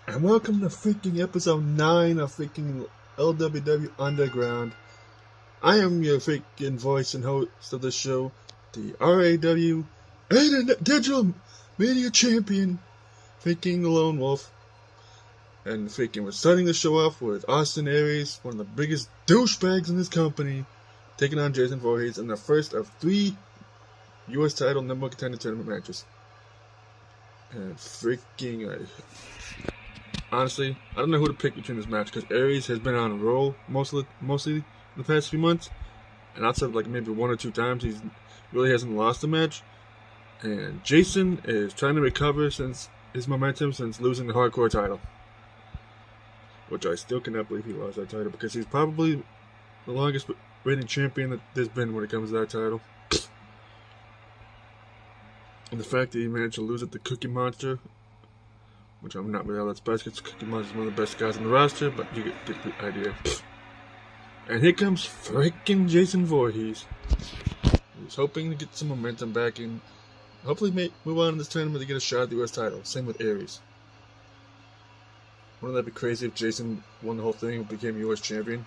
And welcome to freaking episode 9 of freaking LWW Underground. I am your freaking voice and host of the show, the RAW Digital Media Champion, freaking Lone Wolf. And freaking we're starting the show off with Austin Aries, one of the biggest douchebags in this company, taking on Jason Voorhees in the first of 3 U.S. title number 1 contender tournament matches. And freaking, honestly, I don't know who to pick between this match because Aries has been on a roll mostly the past few months, and outside of like maybe 1 or 2 times, he really hasn't lost a match. And Jason is trying to recover since his momentum since losing the hardcore title, which I still cannot believe he lost that title because he's probably the longest reigning champion that there's been when it comes to that title. And the fact that he managed to lose it to Cookie Monster, which I'm not really all that surprised because Cookie Monster is one of the best guys on the roster, but you get the idea. And here comes freaking Jason Voorhees. He's hoping to get some momentum back and hopefully move on in this tournament to get a shot at the U.S. title. Same with Aries. Wouldn't that be crazy if Jason won the whole thing and became U.S. champion?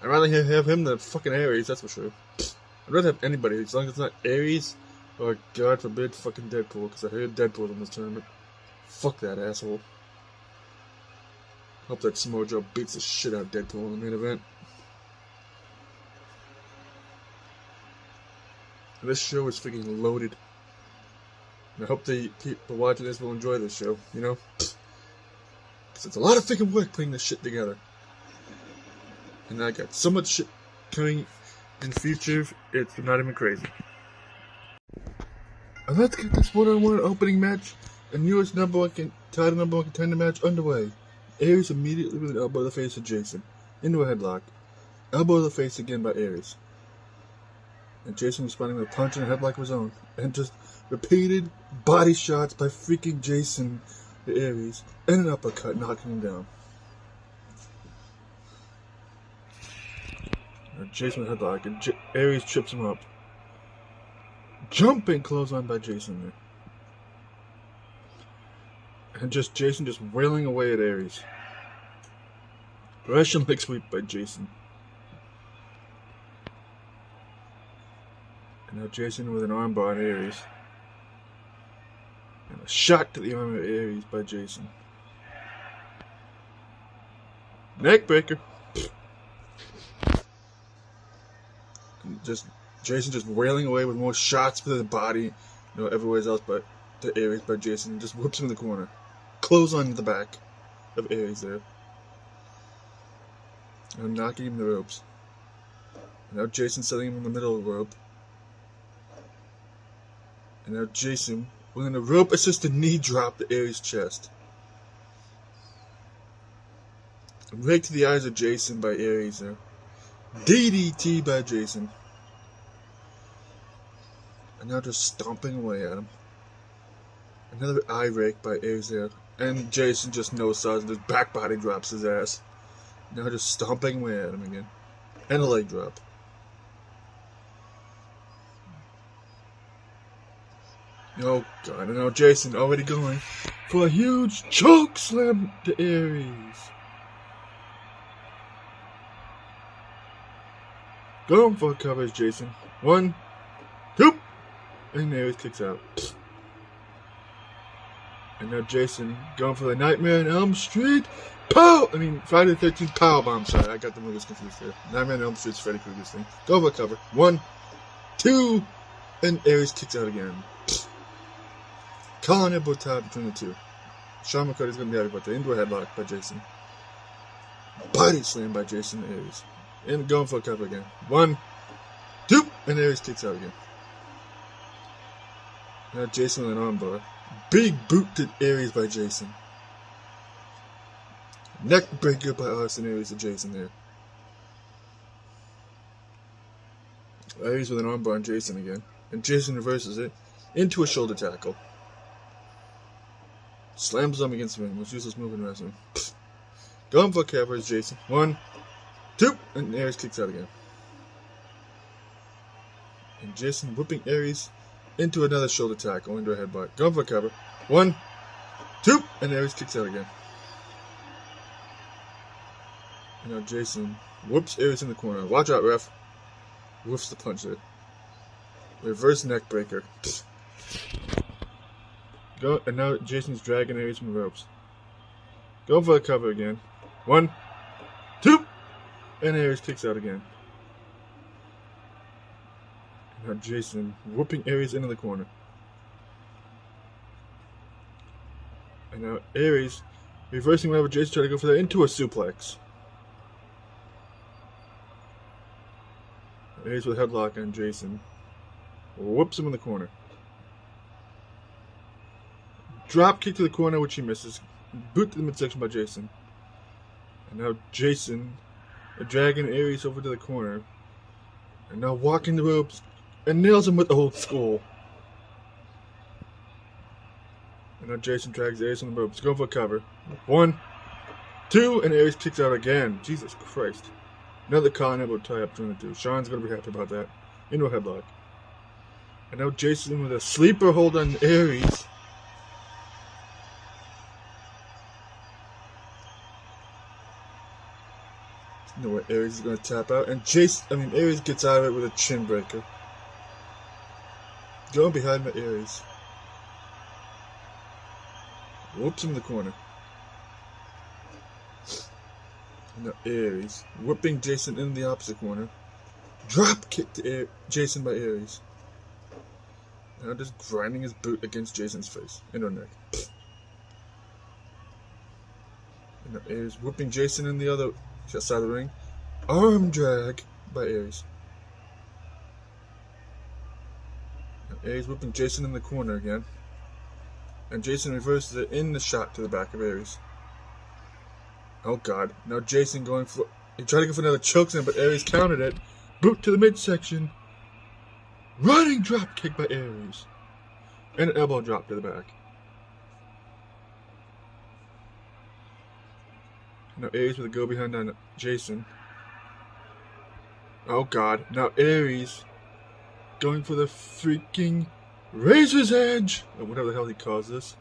I'd rather have him than fucking Aries, that's for sure. I'd rather have anybody, as long as it's not Aries or, God forbid, fucking Deadpool, because I heard Deadpool's in this tournament. Fuck that asshole. Hope that Samoa Joe beats the shit out of Deadpool in the main event. And this show is freaking loaded. And I hope the people watching this will enjoy this show, you know? Because it's a lot of freaking work putting this shit together. And I got so much shit coming in the future, it's not even crazy. And let's get this one-on-one opening match and U.S. title number 1 contender match underway. Aries immediately with an elbow to the face of Jason. Into a headlock. Elbow to the face again by Aries. And Jason responding with a punch and a headlock of his own. And just repeated body shots by freaking Jason to Aries. And an uppercut knocking him down. And Jason with a headlock and Aries trips him up. Jumping clothesline by Jason there. And Jason just wailing away at Aries. Russian leg sweep by Jason. And now Jason with an armbar on Aries. And a shot to the arm of Aries by Jason. Neckbreaker. And Jason just wailing away with more shots to the body, everywhere else but to Aries by Jason. Just whips him in the corner. Clothesline to the back of Aries there. And knocking him in the ropes. And now Jason setting him in the middle of the rope. And now Jason with a rope assisted knee drop to Aries' chest. And right to the eyes of Jason by Aries there. DDT by Jason. And now just stomping away at him. Another eye rake by Aries there. And Jason just no-saws and just back body drops his ass. Now just stomping away at him again. And a leg drop. Oh God, and now Jason already going for a huge choke slam to Aries. Going for coverage, Jason. 1, 2, and Aries kicks out. And now Jason going for the Nightmare on Elm Street Friday the 13th powerbomb. Sorry, I got the movies confused there. Nightmare on Elm Street's Freddy Krueger's thing. Go for a cover. 1, 2, and Aries kicks out again. Calling elbow tie between the two. Sean McCarty's going to be happy about the indoor headlock by Jason. Body slam by Jason to Aries. And going for a cover again. 1, 2, and Aries kicks out again. Now Jason with an armbar. Big boot to Aries by Jason. Neck breaker by Austin Aries to Jason there. Aries with an armbar on Jason again. And Jason reverses it into a shoulder tackle. Slams him against the ring. Most useless move in wrestling. Going for a cover is Jason. 1, 2, and Aries kicks out again. And Jason whipping Aries into another shoulder tackle, into a headbutt. Going for a cover. 1, 2, and Aries kicks out again. And now Jason whoops Aries in the corner. Watch out, ref. Whoofs the punch there. Reverse neck breaker. Go, and now Jason's dragging Aries from the ropes. Go for a cover again. 1, 2, and Aries kicks out again. And now Jason whooping Aries into the corner. And now Aries reversing whenever Jason tried to go for that into a suplex. Aries with a headlock on Jason. Whoops him in the corner. Drop kick to the corner, which he misses. Boot to the midsection by Jason. And now Jason dragging Aries over to the corner. And now walking the ropes and nails him with the old school. And now Jason drags Aries on the ropes. Go for a cover. 1, 2, and Aries kicks out again. Jesus Christ. Another collar elbow tie up between the two. Sean's going to be happy about that. Into a headlock. And now Jason with a sleeper hold on Aries. You know what, Aries is going to tap out. And Aries gets out of it with a chin breaker. Going behind the Aries. Whoops him in the corner. And now Aries whipping Jason in the opposite corner. Drop kick to Jason by Aries. Now just grinding his boot against Jason's face. In her neck. And now Aries whipping Jason in the other side of the ring. Arm drag by Aries. Now Aries whipping Jason in the corner again. And Jason reverses it in the shot to the back of Aries. Oh god. Now Jason going for... He tried to go for another chokeslam, but Aries countered it. Boot to the midsection. Running drop kick by Aries. And an elbow drop to the back. Now Aries with a go behind on Jason. Oh god. Now Aries going for the freaking Razor's Edge. Or whatever the hell he calls this.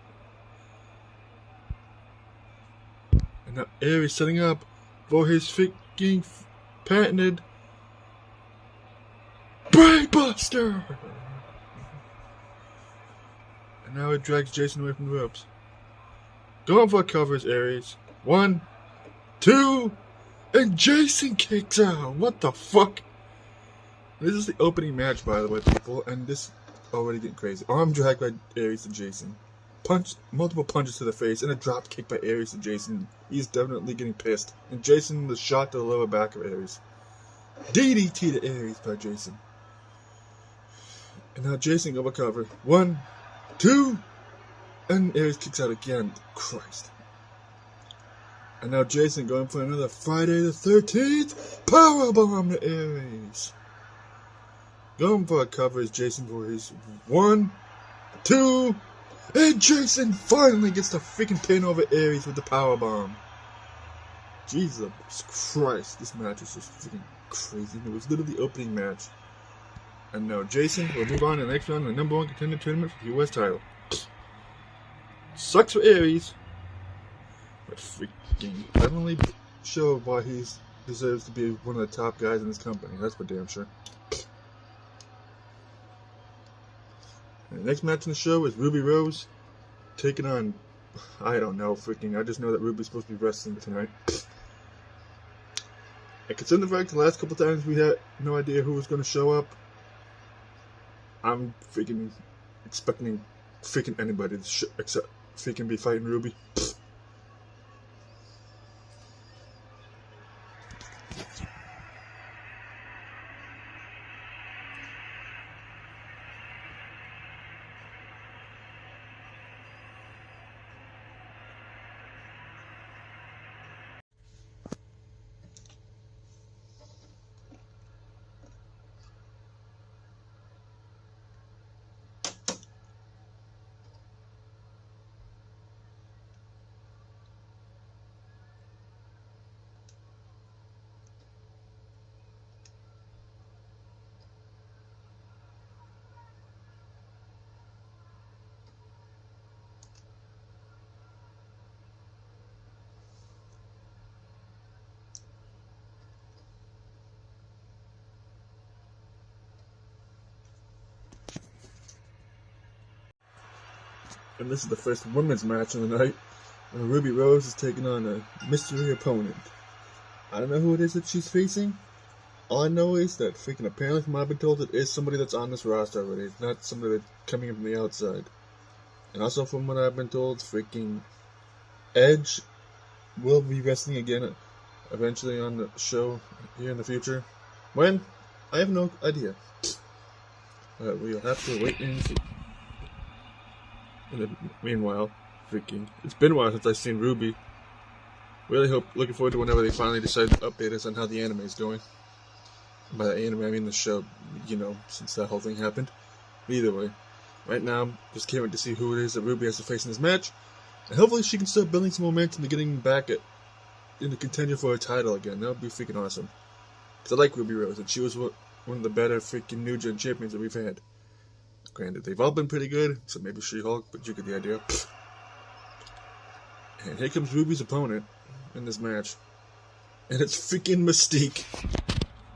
And now Aries setting up for his freaking patented Brainbuster. And now it drags Jason away from the ropes. Going for a cover is Aries. 1, 2, and Jason kicks out. What the fuck? This is the opening match, by the way, people, and this already getting crazy. Arm drag by Aries to Jason. Multiple punches to the face, and a drop kick by Aries to Jason. He's definitely getting pissed. And Jason the shot to the lower back of Aries. DDT to Aries by Jason. And now Jason over cover. 1, 2, and Aries kicks out again. Christ. And now Jason going for another Friday the 13th powerbomb to Aries. Going for a cover is Jason for his 1, 2, and Jason finally gets the freaking pin over Aries with the powerbomb. Jesus Christ, this match is just freaking crazy. It was literally the opening match. And now Jason will move on to the next round in the #1 contender tournament for the US title. Sucks for Aries, but freaking definitely show why he deserves to be one of the top guys in this company. That's for damn sure. And the next match in the show is Ruby Rose taking on, I don't know, I just know that Ruby's supposed to be wrestling tonight. And considering the fact the last couple times we had no idea who was going to show up, I'm freaking expecting freaking anybody to except freaking be fighting Ruby. And this is the first women's match of the night, where Ruby Rose is taking on a mystery opponent. I don't know who it is that she's facing. All I know is that freaking apparently from what I've been told, it is somebody that's on this roster already. It's not somebody that's coming in from the outside. And also from what I've been told, freaking Edge will be wrestling again eventually on the show here in the future. When? I have no idea. We'll have to wait and see. And meanwhile, freaking, it's been a while since I've seen Ruby. Really looking forward to whenever they finally decide to update us on how the anime is going. By the anime, I mean the show, since that whole thing happened. But either way, right now, just can't wait to see who it is that Ruby has to face in this match. And hopefully she can start building some momentum to getting back in the contender for a title again. That would be freaking awesome. Because I like Ruby Rose, and she was one of the better freaking New Gen champions that we've had. Granted, they've all been pretty good, except maybe She-Hulk, but you get the idea. And here comes Ruby's opponent in this match. And it's freaking Mystique.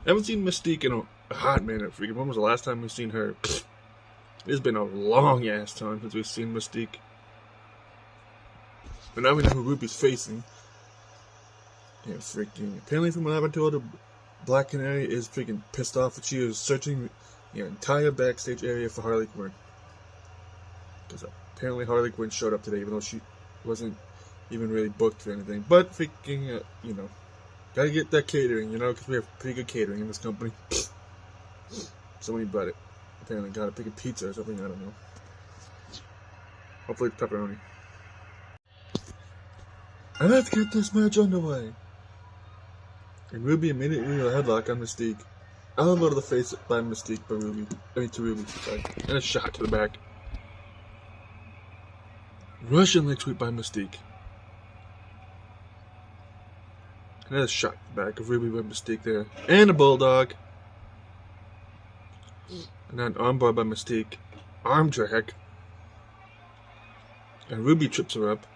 I haven't seen Mystique in a hot minute. Freaking, when was the last time we've seen her? It's been a long ass time since we've seen Mystique. But now we know who Ruby's facing. And freaking, apparently from what I've been told, Black Canary is freaking pissed off that she is searching the entire backstage area for Harley Quinn. Because apparently Harley Quinn showed up today, even though she wasn't even really booked for anything. But freaking, gotta get that catering, because we have pretty good catering in this company. Somebody brought it. Apparently got a pick of pizza or something, I don't know. Hopefully it's pepperoni. And let's get this match underway. And Ruby immediately a headlock on Mystique. Elbow to the face by Mystique by Ruby. To Ruby, sorry. And a shot to the back. Russian leg sweep by Mystique. Another shot to the back of Ruby by Mystique there. And a bulldog. And then armbar by Mystique. Arm drag. And Ruby trips her up.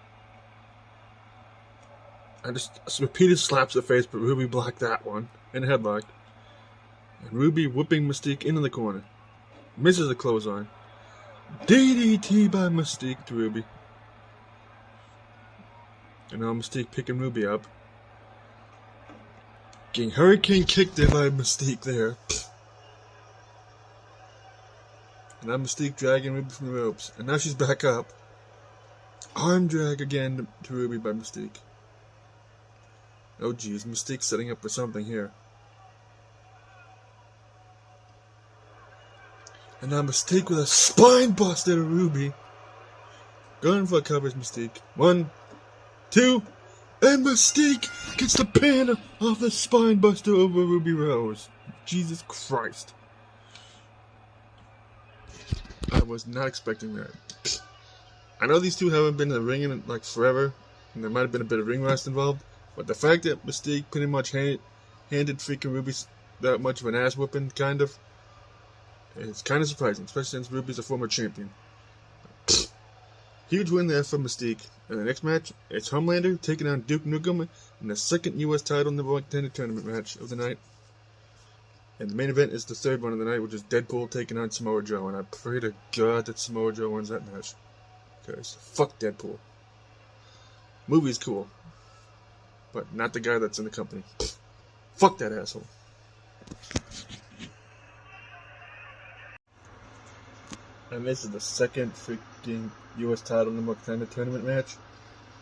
And just repeated slaps to the face, but Ruby blocked that one. And a headlock. And Ruby whipping Mystique into the corner. Misses the clothesline. DDT by Mystique to Ruby. And now Mystique picking Ruby up. Getting Hurricane kicked in by Mystique there. And now Mystique dragging Ruby from the ropes. And now she's back up. Arm drag again to Ruby by Mystique. Oh geez, Mystique setting up for something here. And now Mystique with a spine buster to Ruby. Going for a coverage, Mystique. 1, 2, and Mystique gets the pin off the spine buster over Ruby Rose. Jesus Christ. I was not expecting that. I know these two haven't been in the ring in like forever, and there might have been a bit of ring rust involved, but the fact that Mystique pretty much handed freaking Ruby that much of an ass whooping, kind of, it's kind of surprising, especially since Ruby's a former champion. Huge win there for Mystique. And the next match, it's Homelander taking on Duke Nukem in the second U.S. title number 1 contender tournament match of the night. And the main event is the third one of the night, which is Deadpool taking on Samoa Joe. And I pray to God that Samoa Joe wins that match. Because fuck Deadpool. Movie's cool. But not the guy that's in the company. Fuck that asshole. And this is the second freaking U.S. title number 1 contender tournament match,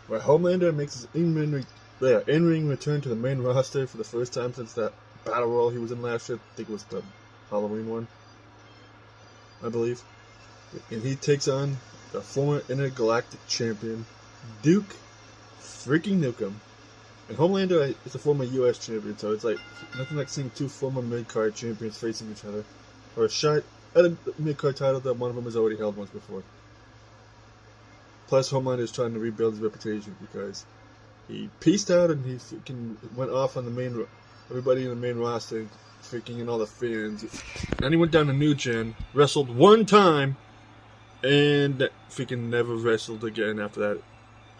where Homelander makes his in-ring return to the main roster for the first time since that battle royal he was in last year. I think it was the Halloween one, I believe. And he takes on the former intergalactic champion, Duke freaking Nukem. And Homelander is a former U.S. champion, so it's like nothing like seeing two former mid-card champions facing each other, or a shot at a mid-card title that one of them has already held once before. Plus, Homelander is trying to rebuild his reputation because he pieced out and he freaking went off on everybody in the main roster, freaking and all the fans. And he went down to New Gen, wrestled one time, and freaking never wrestled again after that,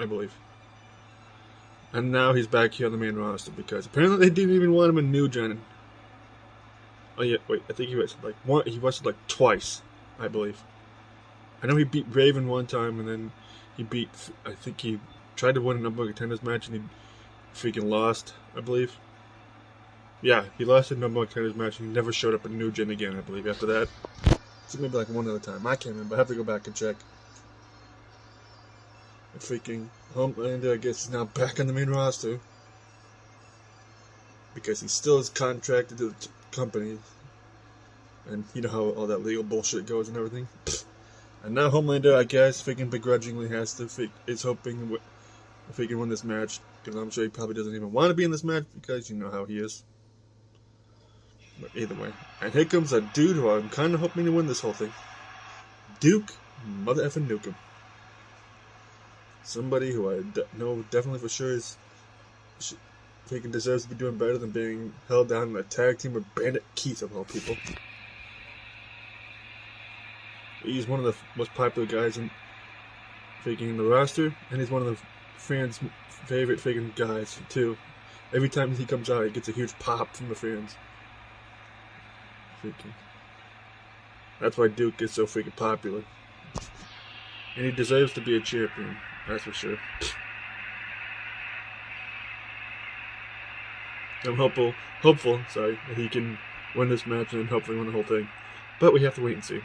I believe. And now he's back here on the main roster because apparently they didn't even want him in New Gen. Oh yeah, wait, I think he wrestled like twice, I believe. I know he beat Raven one time and then I think he tried to win a number one contenders match and he freaking lost, I believe. Yeah, he lost a number one contenders match and he never showed up in New Gen again, I believe, after that. So maybe like one other time. I can't remember. I have to go back and check. And freaking Homelander, I guess, is now back on the main roster. Because he still is contracted to the company. And you know how all that legal bullshit goes and everything. And now Homelander, I guess, freaking begrudgingly is hoping if he can win this match. Because I'm sure he probably doesn't even want to be in this match because you know how he is. But either way. And here comes a dude who I'm kind of hoping to win this whole thing. Duke Mother effing Nukem. Somebody who I know definitely for sure is freaking deserves to be doing better than being held down in a tag team with Bandit Keith of all people. He's one of the most popular guys in the roster, and he's one of the fans' favorite freaking guys too. Every time he comes out, he gets a huge pop from the fans. That's why Duke is so freaking popular. And he deserves to be a champion, that's for sure. I'm hopeful, that he can win this match and hopefully win the whole thing. But we have to wait and see.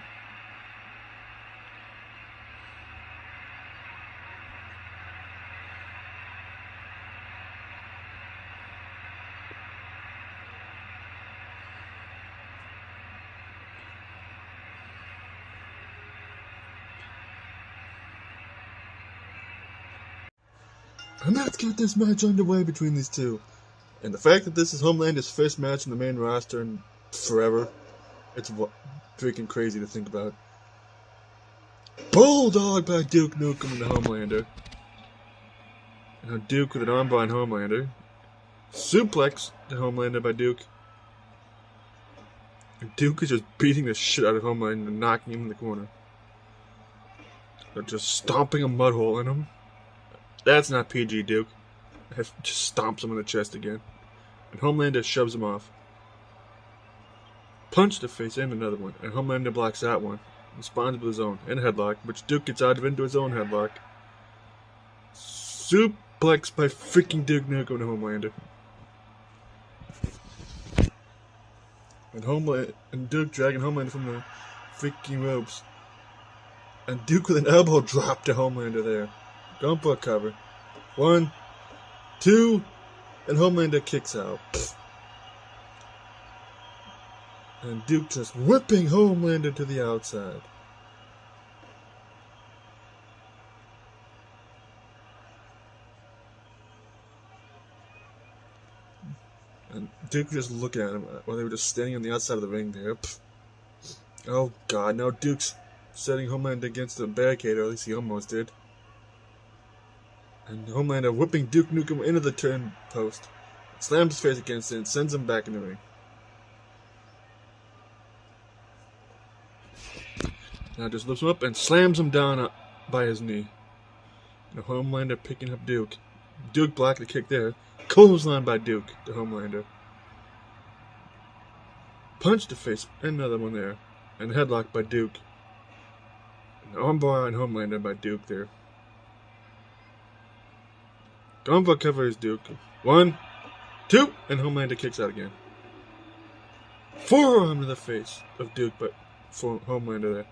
And let's get this match underway between these two. And the fact that this is Homelander's first match in the main roster in forever, it's freaking crazy to think about. Bulldog by Duke Nukem into Homelander. And Duke with an armbar on Homelander. Suplex to Homelander by Duke. And Duke is just beating the shit out of Homelander and knocking him in the corner. They're just stomping a mud hole in him. That's not PG, Duke. Just stomps him in the chest again. And Homelander shoves him off. Punch to face and another one. And Homelander blocks that one. Responds with his own. And a headlock, which Duke gets out of into his own headlock. Suplex by freaking Duke Nukem to Homelander. And Duke dragging Homelander from the freaking ropes. And Duke with an elbow drop to Homelander there. Going for a cover. 1, 2, and Homelander kicks out. And Duke just whipping Homelander to the outside. And Duke just looking at him while they were just standing on the outside of the ring there. Oh god, now Duke's setting Homelander against the barricade, or at least he almost did. And Homelander whipping Duke Nukem into the turn post. Slams his face against it and sends him back in the ring. Now just lifts him up and slams him down by his knee. Now Homelander picking up Duke. Duke blocked the kick there. Clothesline by Duke to Homelander. Punch to face. Another one there. And headlock by Duke. An armbar on Homelander by Duke there. Going for cover is Duke. 1, 2, and Homelander kicks out again. Forearm to the face of Duke, but for Homelander there.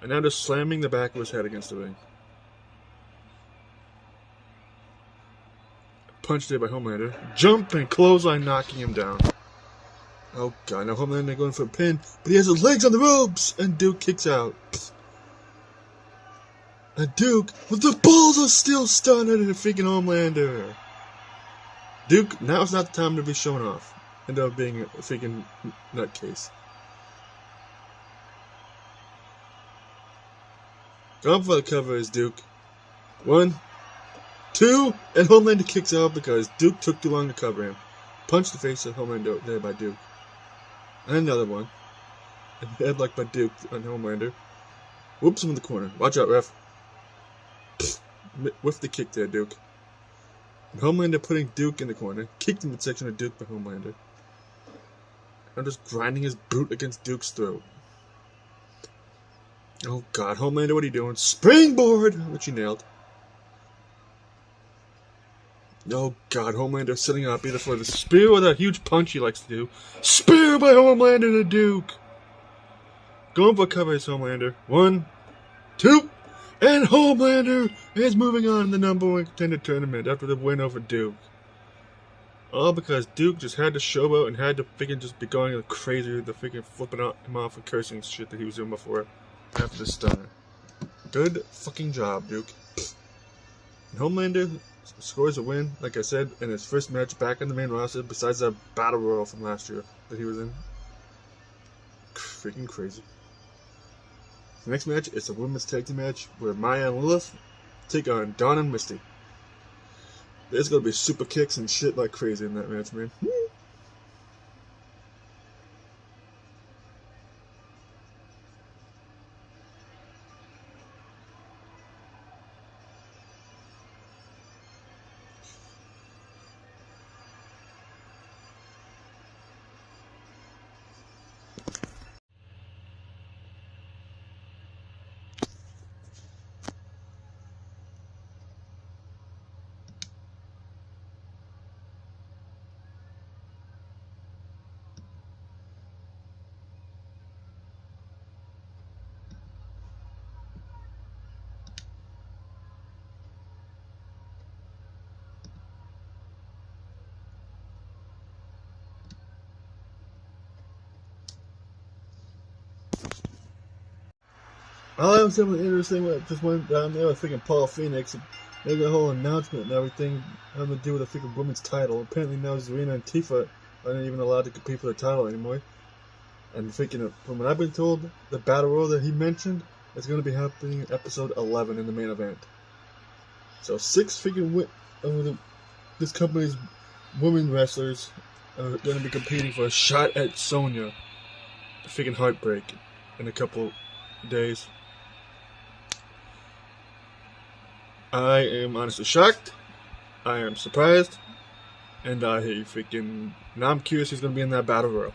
And now just slamming the back of his head against the ring. Punch there by Homelander. Jump and clothesline knocking him down. Oh god, now Homelander going for a pin, but he has his legs on the ropes, and Duke kicks out. And Duke, with the balls of steel, stunned at a freaking Homelander. Duke, now's not the time to be showing off. End up being a freaking nutcase. Going for the cover is Duke. 1, 2, and Homelander kicks out because Duke took too long to cover him. Punch the face of Homelander there by Duke. And another one. And headlock by Duke on Homelander. Whoops him in the corner. Watch out, ref. With the kick there, Duke. And Homelander putting Duke in the corner. Kicked the midsection of Duke by Homelander. I'm just grinding his boot against Duke's throat. Oh god, Homelander, what are you doing? Springboard! Which he nailed. Oh god, Homelander setting up either for the spear or that huge punch he likes to do. Spear by Homelander to Duke! Going for cover is Homelander. 1, 2, and Homelander is moving on in the number 1 contender tournament after the win over Duke. All because Duke just had to showboat and had to freaking just be going crazy with the freaking flipping him off and cursing shit that he was doing before after the stunner. Good fucking job, Duke. And Homelander scores a win, like I said, in his first match back in the main roster besides that Battle Royal from last year that he was in. Freaking crazy. The next match is a women's tag team match where Maya and Lilith take on Dawn and Misty. There's gonna be super kicks and shit like crazy in that match, man. All I was something interesting what just went down there with freaking Paul Phoenix and made a whole announcement and everything having to do with a freaking women's title. Apparently now Zarina and Tifa aren't even allowed to compete for the title anymore. And freaking, from what I've been told, the battle royal that he mentioned is going to be happening in episode 11 in the main event. So 6 freaking this company's women wrestlers are going to be competing for a shot at Sonya, the freaking Heartbreak, in a couple days. I am honestly shocked. I am surprised. And now I'm curious who's going to be in that battle royal.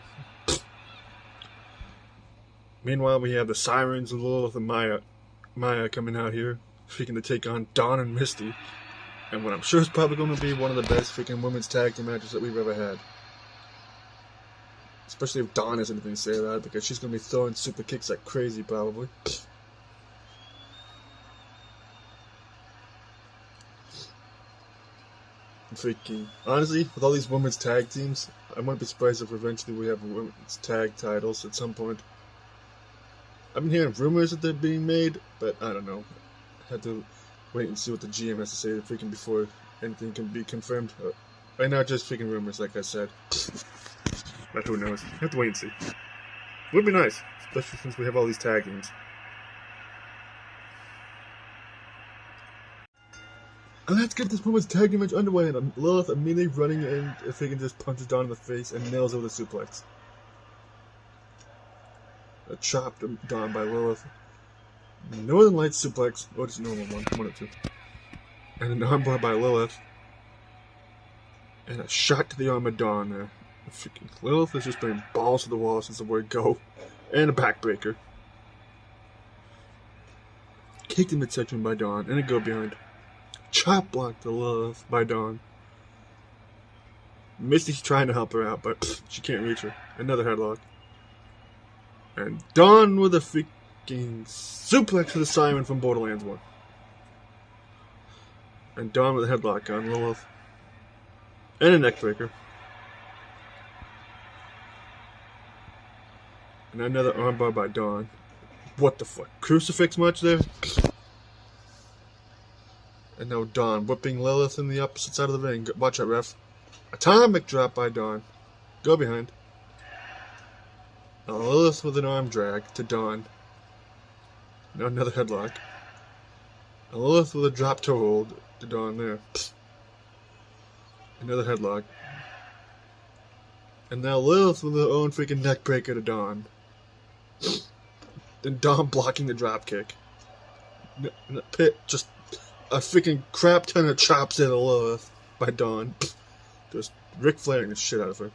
Meanwhile, we have the Sirens of Lilith and Maya coming out here, freaking to take on Dawn and Misty. And what I'm sure is probably going to be one of the best freaking women's tag team matches that we've ever had. Especially if Dawn has anything to say about it, because she's going to be throwing super kicks like crazy, probably. Honestly, with all these women's tag teams, I wouldn't be surprised if eventually we have women's tag titles at some point. I've been hearing rumors that they're being made, but I don't know. I have to wait and see what the GM has to say before anything can be confirmed. Right now, just rumors, like I said. But who knows? I have to wait and see. Would be nice, especially since we have all these tag teams. And let's get this women's tag team match underway, and Lilith immediately running in if he can just punches Dawn in the face and nails her with a suplex. A chopped Dawn by Lilith. Northern Lights suplex, or just a normal one or two. And an armbar by Lilith. And a shot to the arm of Dawn there. Lilith has just been balls to the wall since the word go. And a backbreaker. Kicked in midsection by Dawn, and a go behind. Chop block to Lilith by Dawn. Misty's trying to help her out, but she can't reach her. Another headlock. And Dawn with a freaking suplex to the Siren from Borderlands 1. And Dawn with a headlock on Lilith. And a neckbreaker. And another armbar by Dawn. What the fuck? Crucifix much there? And now Dawn whipping Lilith in the opposite side of the ring. Watch out, ref. Atomic drop by Dawn. Go behind. Now Lilith with an arm drag to Dawn. Now another headlock. And Lilith with a drop toe hold to Dawn there. Another headlock. And now Lilith with her own freaking neck breaker to Dawn. Then Dawn blocking the drop kick. And a pit, just a freaking crap ton of chops into Lilith by Dawn. Just Ric Flairing the shit out of her.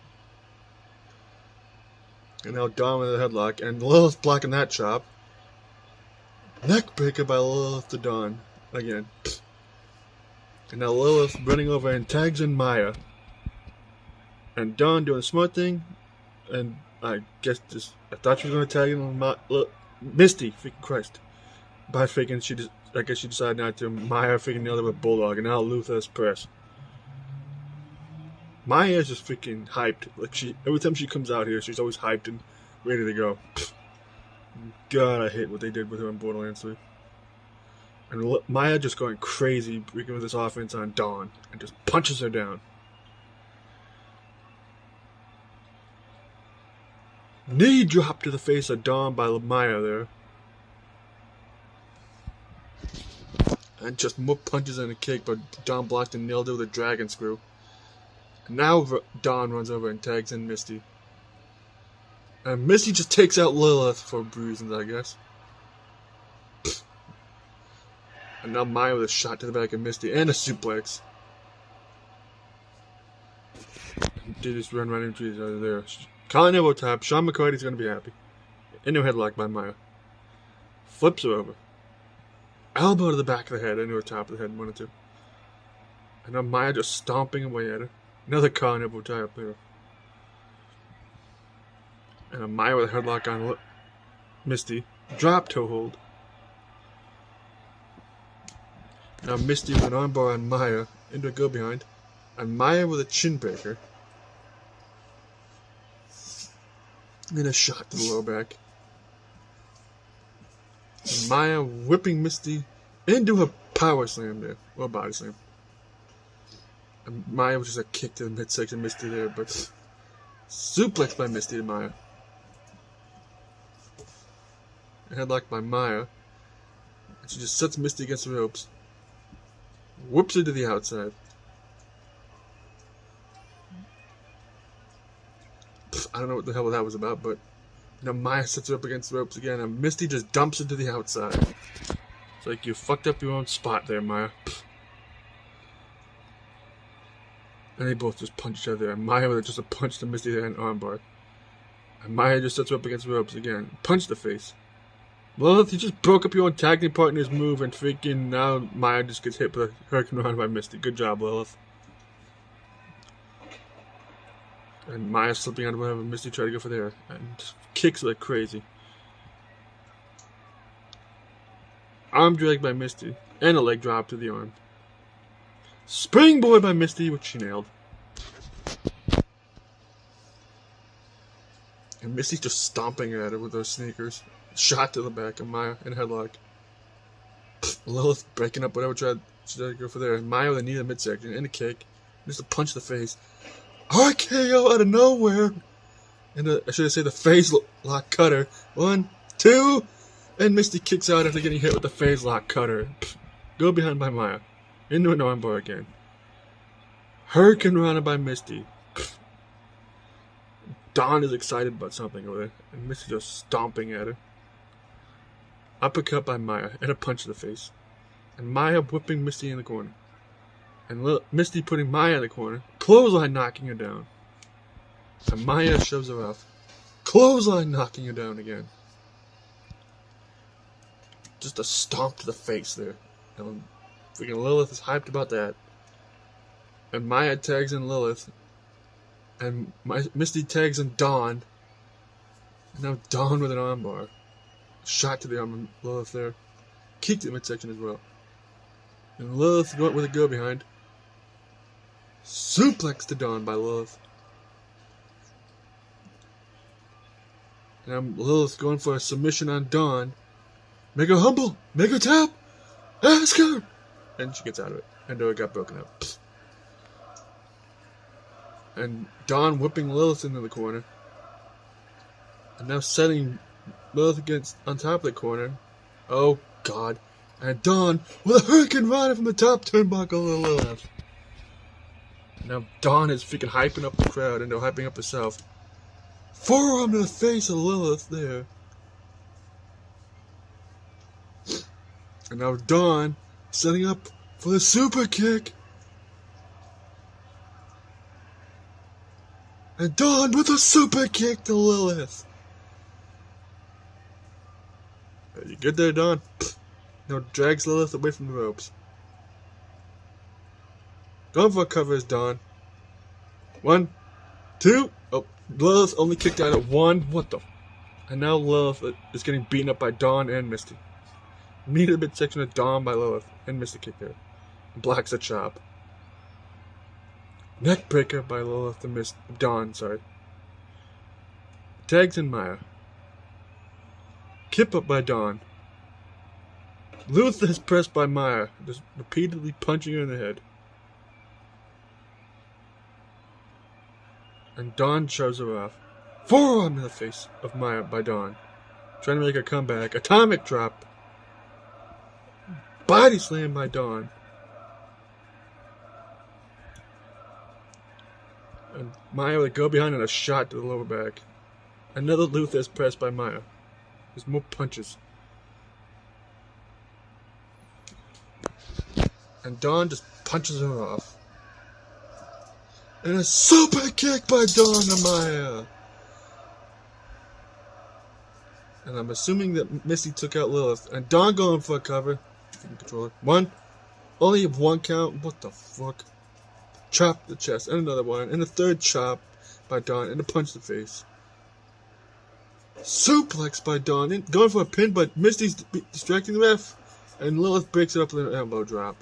And now Dawn with a headlock, and Lilith blocking that chop. Neck breaker by Lilith to Dawn. Again. And now Lilith running over and tags in Maya. And Dawn doing a smart thing. And I guess I thought she was going to tag in Misty, freaking Christ. By freaking, I guess she decided not to. Maya freaking nailed her with Bulldog. And now Luther's press. Maya is just freaking hyped. Like every time she comes out here, she's always hyped and ready to go. God, I hate what they did with her in Borderlands 3. And Maya just going crazy, freaking with this offense on Dawn, and just punches her down. Knee drop to the face of Dawn by Maya there. And just more punches and a kick, but Dawn blocked and nailed it with a dragon screw. And now Dawn runs over and tags in Misty. And Misty just takes out Lilith for reasons, I guess. And now Maya with a shot to the back of Misty and a suplex. They just run right into each other there. Colin elbow tap. Sean McCarty's going to be happy. Into a headlock by Maya. Flips her over. Elbow to the back of the head. Into her top of the head. 1 and 2. And now Maya just stomping away at her. Another Colin elbow tie up there. And a Maya with a headlock on Misty. Drop toe hold. Now Misty with an armbar on Maya into a go behind. And Maya with a chin breaker. And a shot to the lower back. And Maya whipping Misty into a power slam there. Or body slam. And Maya was just a kick to the midsection of Misty there, but suplex by Misty to Maya. A headlock by Maya. And she just sets Misty against the ropes. Whoops her to the outside. I don't know what the hell that was about, but now Maya sets her up against the ropes again, and Misty just dumps her to the outside. It's like you fucked up your own spot there, Maya. And they both just punch each other, and Maya with just a punch to Misty there and armbar. And Maya just sets her up against the ropes again. Punch the face. Lilith, you just broke up your own tag team partner's move, and freaking now Maya just gets hit with a Hurricane Run by Misty. Good job, Lilith. And Maya slipping out of whatever Misty tried to go for there, and just kicks like crazy. Arm drag by Misty, and a leg drop to the arm. Springboard by Misty, which she nailed. And Misty's just stomping at her with those sneakers. Shot to the back of Maya in a headlock. Lilith breaking up whatever she tried to go for there. And Maya with a knee to the midsection and a kick. Just a punch to the face. RKO out of nowhere. And I should say the phase lock cutter. 1, 2. And Misty kicks out after getting hit with the phase lock cutter. Go behind by Maya. Into an armbar again. Hurricane Rana by Misty. Dawn is excited about something over there. And Misty just stomping at her. Uppercut by Maya and a punch to the face. And Maya whipping Misty in the corner. And Misty putting Maya in the corner. Clothesline knocking her down. And Maya shoves her off. Clothesline knocking her down again. Just a stomp to the face there. And freaking Lilith is hyped about that. And Maya tags in Lilith. And Misty tags in Dawn. And now Dawn with an armbar. Shot to the arm of Lilith there. Kick to the midsection as well. And Lilith went with a go behind. Suplex to Dawn by Lilith. And Lilith going for a submission on Dawn. Make her humble. Make her tap. Ask her. And she gets out of it. And it got broken up. And Dawn whipping Lilith into the corner. And now setting Lilith against on top of the corner. Oh God. And Dawn with a Hurricane Rana from the top turnbuckle to Lilith. Now Dawn is freaking hyping up the crowd and they're hyping up herself. Forearm to the face of Lilith there. And now Dawn setting up for the super kick. And Dawn with a super kick to Lilith. You good there, Dawn? Now drags Lilith away from the ropes. Going for a cover is Dawn. 1, 2. Oh, Lilith only kicked out at 1. What the? And now Lilith is getting beaten up by Dawn and Misty. Meet midsection of Dawn by Lilith and Misty kicked out. Blocks a chop. Neckbreaker by Lilith and Dawn, sorry. Tags in Maya. Kip up by Dawn. Lilith is pressed by Maya, just repeatedly punching her in the head. And Dawn shoves her off. Forearm in the face of Maya by Dawn. Trying to make a comeback. Atomic drop. Body slam by Dawn. And Maya with a go behind and a shot to the lower back. Another Luther is pressed by Maya. There's more punches. And Dawn just punches her off. And a super kick by Dawn to Maya. And I'm assuming that Misty took out Lilith. And Dawn going for a cover. Controller. 1. Only 1 count. What the fuck? Chop the chest. And another one. And a third chop by Dawn. And a punch to the face. Suplex by Dawn. And going for a pin, but Misty's distracting the ref. And Lilith breaks it up with an elbow drop.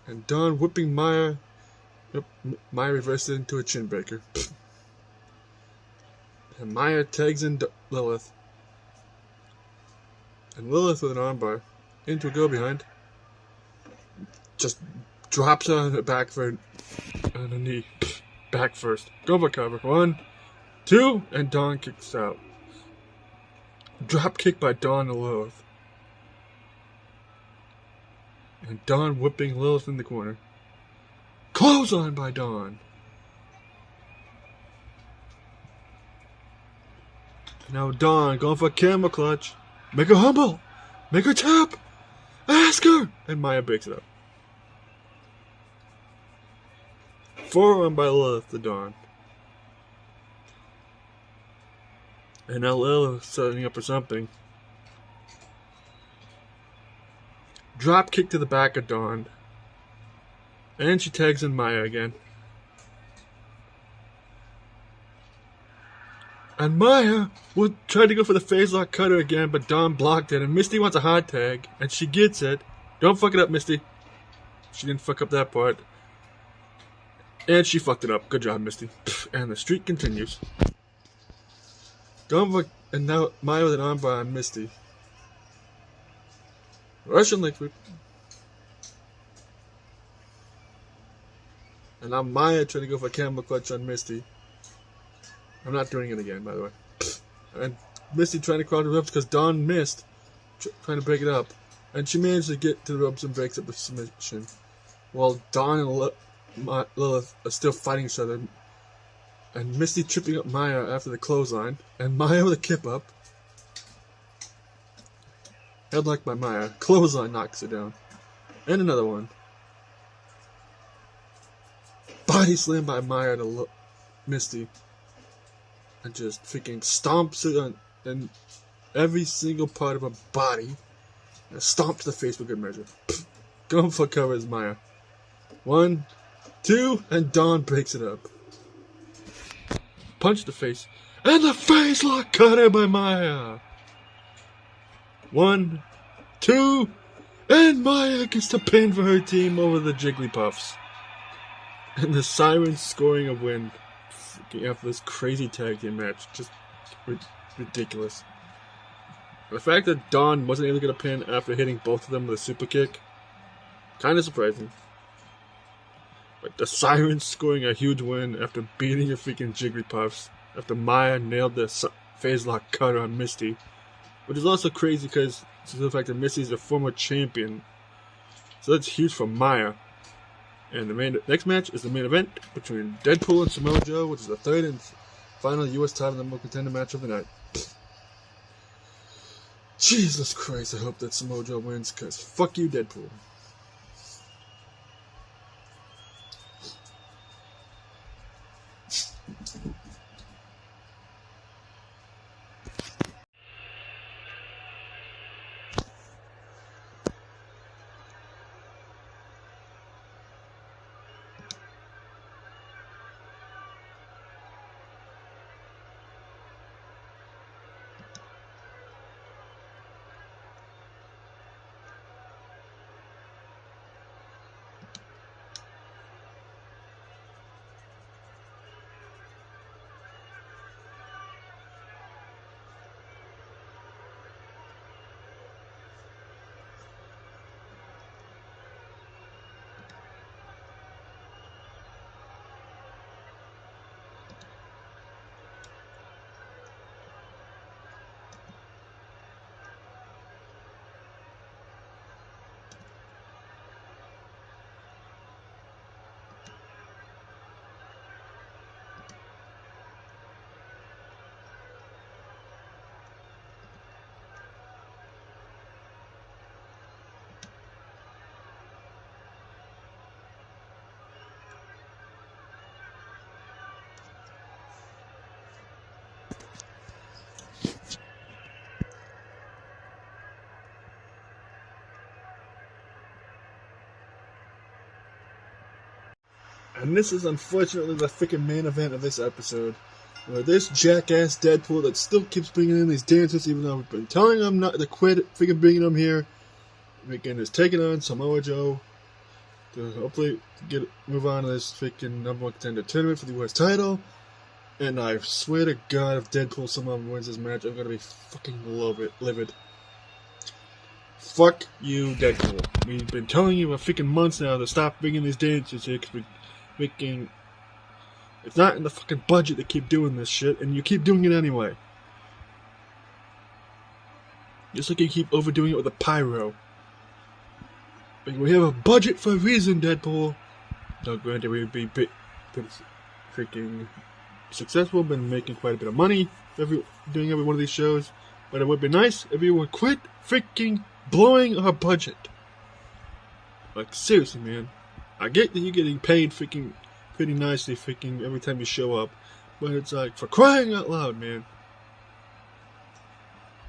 And Dawn whipping Maya. Yep, Maya reversed it into a chin breaker. And Maya tags in Lilith. And Lilith with an armbar into a go behind. Just drops her on her back for a knee. Back first. Go for cover. 1, 2, and Dawn kicks out. Drop kick by Dawn to Lilith. And Dawn whipping Lilith in the corner. Clothesline by Dawn. Now Dawn going for a camel clutch. Make her humble. Make her tap. Ask her. And Maya breaks it up. Forearm by Lilith to Dawn. And now Lilith setting up for something. Drop kick to the back of Dawn. And she tags in Maya again. And Maya would try to go for the phase lock cutter again, but Dawn blocked it. And Misty wants a hot tag, and she gets it. Don't fuck it up, Misty. She didn't fuck up that part. And she fucked it up. Good job, Misty. And the streak continues. And now Maya with an armbar on Misty. Russian leg sweep. And now Maya trying to go for a camel clutch on Misty. I'm not doing it again, by the way. And Misty trying to crowd the ropes because Dawn missed. Trying to break it up. And she managed to get to the ropes and breaks up the submission. While Dawn and Lilith are still fighting each other. And Misty tripping up Maya after the clothesline. And Maya with a kip up. Headlock by Maya. Clothesline knocks her down. And another one. Body slam by Maya to Misty. And just freaking stomps it on every single part of her body. And a stomp to the face for good measure. Going for cover is Maya. 1, 2, and Dawn breaks it up. Punch to the face. And the face lock cutter by Maya. 1, 2, and Maya gets the pin for her team over the Jigglypuffs. And the Sirens scoring a win after this crazy tag team match. Just ridiculous. The fact that Dawn wasn't able to get a pin after hitting both of them with a super kick, kind of surprising. But the Sirens scoring a huge win after beating the freaking Jigglypuffs. After Maya nailed the phase lock cutter on Misty. Which is also crazy because of the fact that Misty is a former champion. So that's huge for Maya. And the next match is the main event between Deadpool and Samoa Joe, which is the third and final U.S. title number contender match of the night. Jesus Christ, I hope that Samoa Joe wins, because fuck you, Deadpool. And this is unfortunately the freaking main event of this episode, where this jackass Deadpool that still keeps bringing in these dancers, even though we've been telling him not to quit freaking bringing them here, freaking is taking on Samoa Joe to hopefully move on to this freaking number one contender tournament for the US title. And I swear to God, if Deadpool somehow wins this match, I'm gonna be fucking livid. Fuck you, Deadpool. We've been telling you for freaking months now to stop bringing these dancers here, because we freaking... It's not in the fucking budget to keep doing this shit, and you keep doing it anyway. Just like you keep overdoing it with the pyro. But we have a budget for a reason, Deadpool. Now, granted, we'd be pretty freaking successful, been making quite a bit of money doing every one of these shows. But it would be nice if you would quit freaking blowing our budget. Like, seriously, man. I get that you're getting paid freaking pretty nicely freaking every time you show up. But it's like, for crying out loud, man.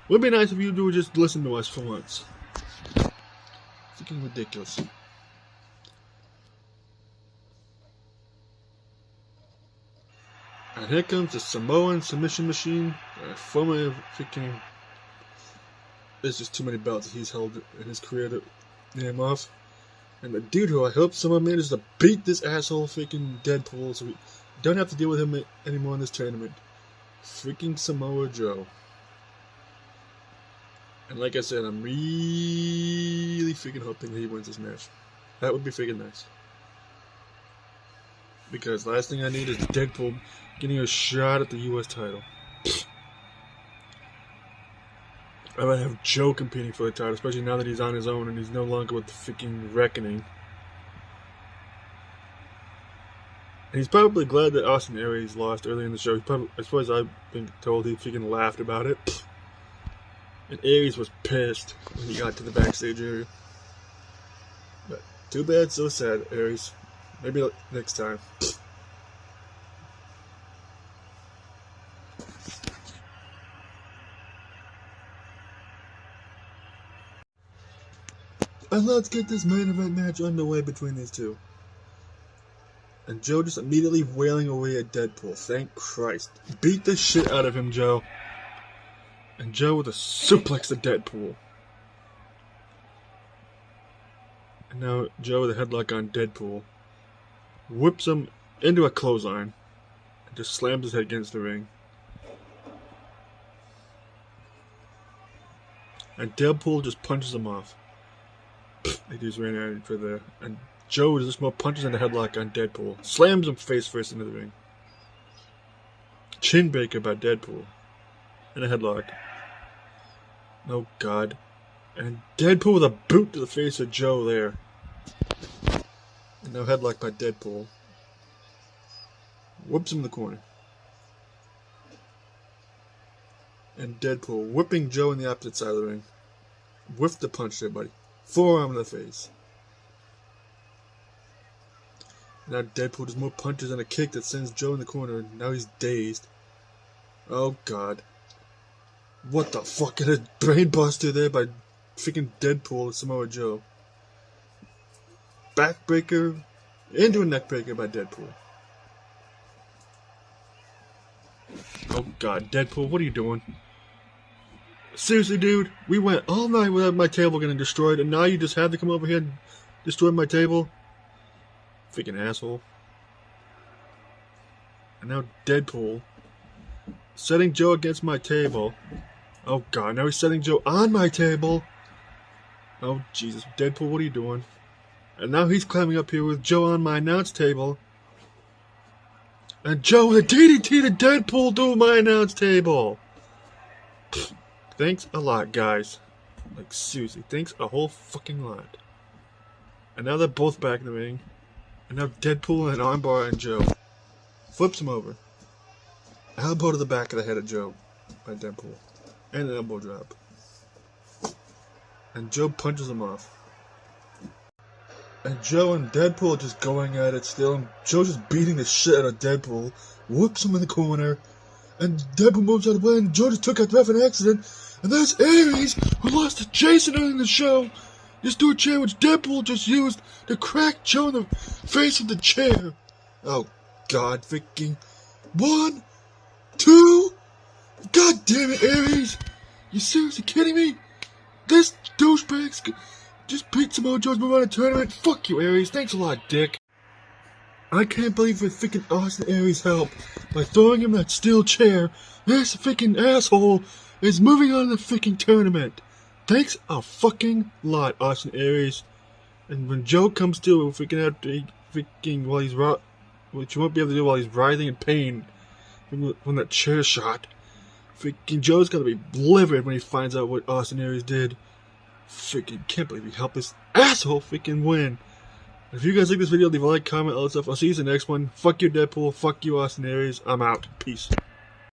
Would be nice if you would just listen to us for once. Freaking ridiculous. And here comes the Samoan submission machine. Former freaking... There's just too many belts he's held in his career to name off. And the dude who I hope someone manages to beat this asshole freaking Deadpool so we don't have to deal with him anymore in this tournament. Freaking Samoa Joe. And like I said, I'm really freaking hoping that he wins this match. That would be freaking nice. Because last thing I need is Deadpool getting a shot at the US title. I might have Joe competing for the title, especially now that he's on his own and he's no longer with the freaking Reckoning. And he's probably glad that Austin Aries lost early in the show. As far as I've been told, he freaking laughed about it. And Aries was pissed when he got to the backstage area. But too bad, so sad, Aries. Maybe next time. And let's get this main event match underway between these two. And Joe just immediately wailing away at Deadpool. Thank Christ. Beat the shit out of him, Joe. And Joe with a suplex to Deadpool. And now Joe with a headlock on Deadpool. Whips him into a clothesline. And just slams his head against the ring. And Deadpool just punches him off. They just ran at each other. And Joe just more punches in the headlock on Deadpool. Slams him face first into the ring. Chin breaker by Deadpool. And a headlock. Oh God. And Deadpool with a boot to the face of Joe there. And now headlock by Deadpool. Whips him in the corner. And Deadpool whipping Joe in the opposite side of the ring. Whiffed the punch there, buddy. Forearm in the face. Now Deadpool does more punches and a kick that sends Joe in the corner. Now he's dazed. Oh God. What the fuck? And a brainbuster there by freaking Deadpool and Samoa Joe. Backbreaker into a neckbreaker by Deadpool. Oh God, Deadpool, what are you doing? Seriously, dude, we went all night without my table getting destroyed, and now you just had to come over here and destroy my table? Freaking asshole. And now Deadpool setting Joe against my table. Oh God, now he's setting Joe on my table. Oh Jesus, Deadpool, what are you doing? And now he's climbing up here with Joe on my announce table. And Joe with a DDT to Deadpool to my announce table. Thanks a lot, guys. Like, seriously, thanks a whole fucking lot. And now they're both back in the ring. And now Deadpool and armbar on Joe. Flips him over. Elbow to the back of the head of Joe by Deadpool. And an elbow drop. And Joe punches him off. And Joe and Deadpool are just going at it still. And Joe just beating the shit out of Deadpool. Whoops him in the corner. and Deadpool moves out of the way, and Joe just took out the ref in an accident, and there's Aries, who lost to Jason early in the show. This dude chair which Deadpool just used to crack Joe in the face with the chair. Oh, God, freaking. 1, 2. God damn it, Aries. You seriously kidding me? This douchebag's just beat Samoa Joe's move on a tournament. Fuck you, Aries. Thanks a lot, dick. I can't believe with freaking Austin Aries' help, by throwing him that steel chair, this freaking asshole is moving on to the freaking tournament. Thanks a fucking lot, Austin Aries. And when Joe comes to, freaking out, freaking while he's which you won't be able to do while he's writhing in pain from that chair shot. Freaking Joe's gonna be livid when he finds out what Austin Aries did. Freaking can't believe he helped this asshole freaking win. If you guys like this video, leave a like, comment, all that stuff. I'll see you in the next one. Fuck you, Deadpool. Fuck you, Austin Aries. I'm out. Peace.